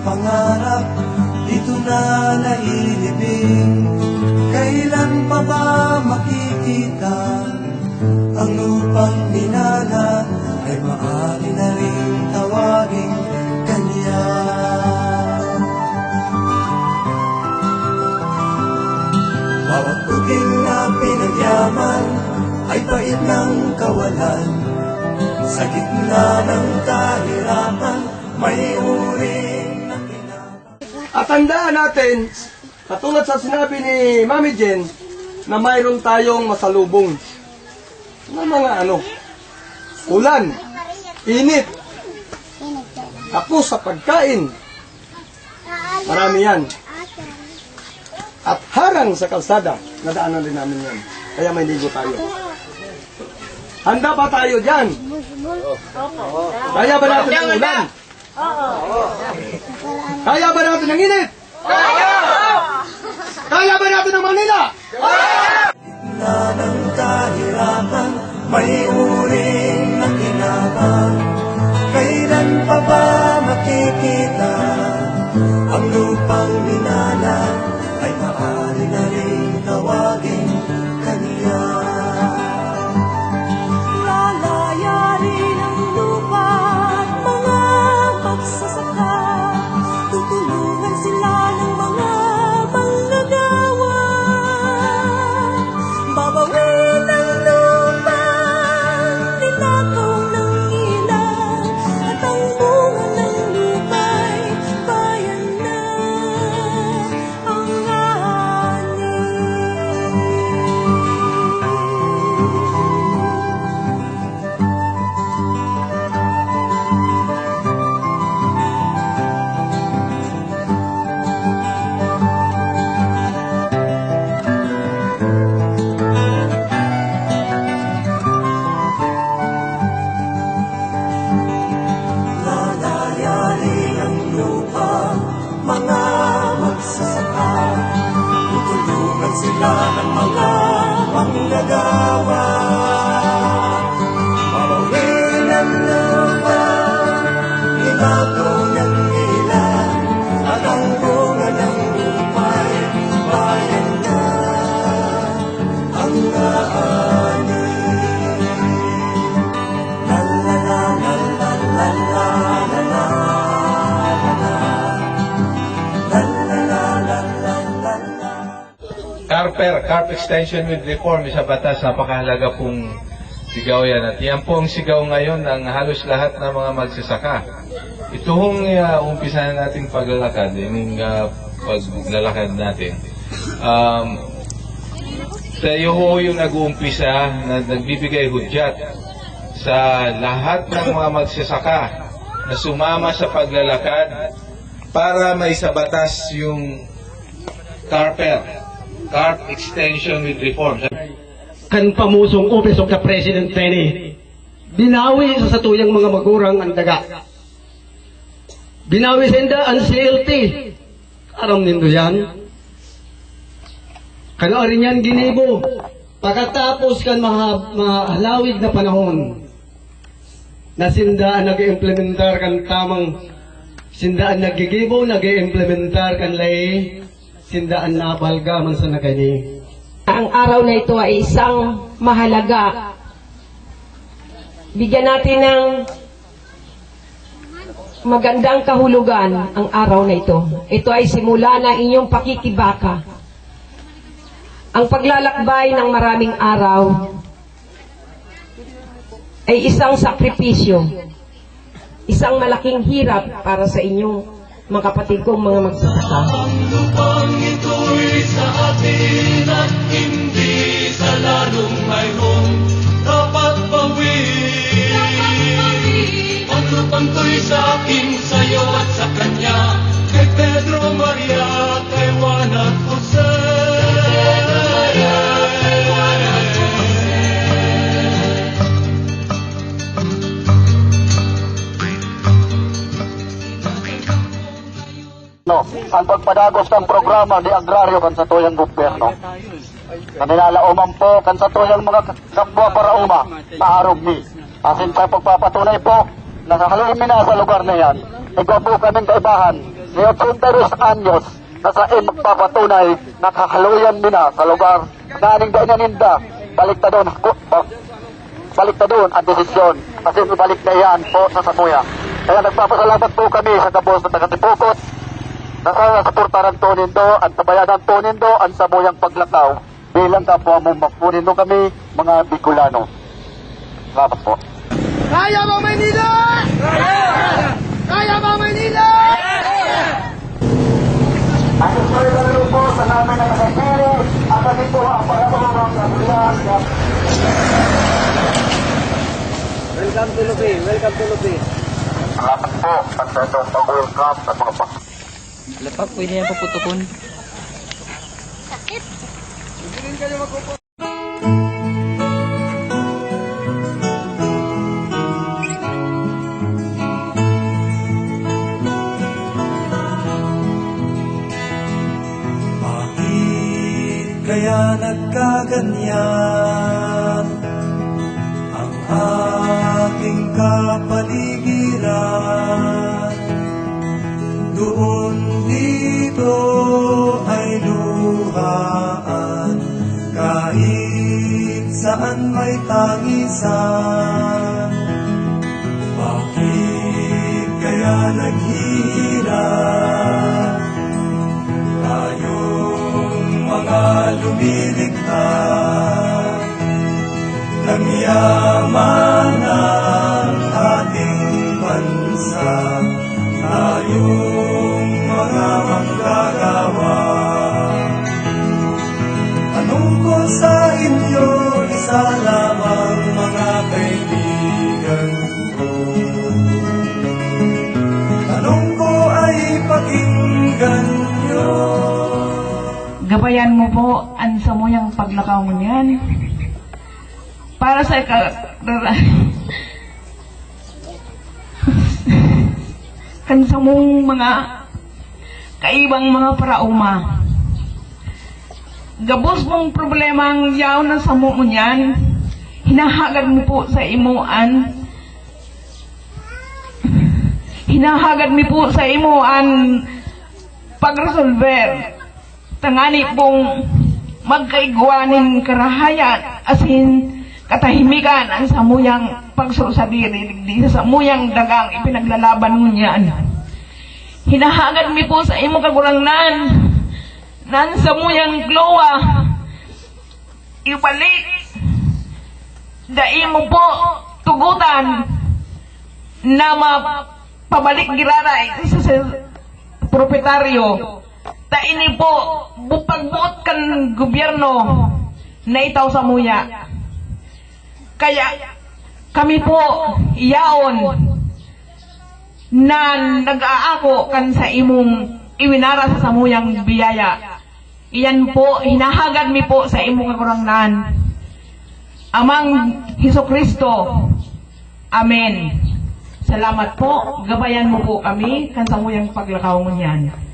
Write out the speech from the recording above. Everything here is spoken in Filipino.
pangarap, dito na nailibing. Kailan pa ba makikita ang lupang minana ay maaari na rin tawaging kanya? Bawat puting na pinagyaman ay pait ng kawalan. Sa gitna ng kahirapan, may uring na kinabang. At tandaan natin, katulad sa sinabi ni Mami Jen, na mayroon tayong masalubong na mga ulan, init, ako sa pagkain, marami yan. At harang sa kalsada, nadaanan din namin yan. Kaya may ligo tayo. Handa ba tayo dyan? Kaya ba natin ang ulan? Kaya ba natin ang init? Kaya ba natin ang Manila? Na ng kahirapan, may uring na kinabang. Kailan pa ba makikita ang lupang minana ay maaari na rin tawagin kanya? Lalayarin ang lupa at mga magsasaka, tutulungan sila ng mga manggagawa. Babawin ang lupa, ninakaw ng ilan, at ang bunga ng lupa'y bayan na ang ani. Lalayarin ang lupa, mga magsasaka, tutulungan sila ng mga manggagawa. Babawin ang lupa, ninakaw ng ilan, at ang bunga ng lupa'y bayan na ang ani. La la la la la la la la la. Carp extension with reform, isa batas, napakahalaga pong sigaw yan. At yan po ang sigaw ngayon ng halos lahat ng mga magsasaka. Ito hong umpisa na nating paglalakad, yung paglalakad natin. Tayo ho yung nag-uumpisa na nagbibigay hudyat sa lahat ng mga magsasaka na sumama sa paglalakad para may sa batas yung Carp extension with reform. Kan pamusong Office of the President Penny, binawi sa satuyang mga magurang ang daga. Binawi sa inda ang CLT. Aram nindo yan. Kano rin yan ginibo. Pagkatapos kan mahalawig na panahon, na sindaan nag-implementar kan tamang, sindaan nagigibo, nag-implementar kan lay, sindaan na balgaman sa nagani. Ang araw na ito ay isang mahalaga. Bigyan natin ng magandang kahulugan ang araw na ito. Ito ay simula ng inyong pakikibaka. Ang paglalakbay ng maraming araw ay isang sakripisyo, isang malaking hirap para sa inyong mga kapatid kong mga magsasaka. Ang lupang ito'y sa atin at hindi sa lalong mayroon dapat bawiin. Ang lupang to'y sa akin, sa'yo at sa kanya, kay Pedro, Maria, kay Juan at Jose. Ang pagpadagos ng programa ni Agraryo kan sa tuyang gobyerno. Kaninalauman po kan sa tuyang mga kapwa para uma, maarog ni. Asin pa pagpapatunay po na sa halumina sa lugar na yan, ikaw po kaming kaibahan ni 82 anyos na sa magpapatunay na kahaluyan nila sa lugar na aning dainaninda baliktadon ang desisyon kasi ibalik na yan po sa Samuya. Kaya nagpapasalamat po kami sa kabos na taga-Tipukot na sa suportaran to nindo at tabayanan to nindo ang Samuyang Paglakaw bilang kapwa mo magpunindo kami mga Bicolano. Salamat po. Kaya ba Maynila? Kaya ba Maynila? Ang susunod po sa namin na nakapili at kami po ang pagkakawang kabulan. Welcome to Lupi. Welcome to Lupi. Salamat po at sa itong pag-welcome at mga Lepak, pwede yan paputukon. Bakit kaya nagkaganyan ang ating kapaligiran? Doon dito ay luhaan, kahit saan may tangisan. Bakit kaya naghihirap tayong mga lumilikha ng yaman ng ating bansa? Tayong mga manggagawa, tanong ko sa inyo, isa lamang mga kaibigan ko. Tanong ko ay pakinggan nyo. Gabayan mo po ang Samuyang Paglakaw mo niyan. Para sa kan sa mong mga kaibang mga parauma. Gabos mong problema ang yaw na sa mo niyan. Hinahagad mo po sa imuan. Hinahagad mo po sa imuan pagresolver. Tangani pong magkaigwanin karahayan asin katahimikan ang Samuyang pagsusadiri di sa Samuyang dagang ipinaglalaban mo niyan. Hinahagad mi po sa imo kagulangnan nan Samuyang glowa ibalik da imo po tugutan na mapabalik giraray sa proprietaryo ta ini po bupagbuot kan gobyerno na itaw Samuya. Kaya kami po iyaon na nag-aako kan sa imong iwinara sa Samuyang biyaya. Iyan po, hinahagad mi po sa imong kagurangnan. Amang Hesukristo. Amen. Salamat po. Gabayan mo po kami kan Samuyang Paglakaw mo niyan.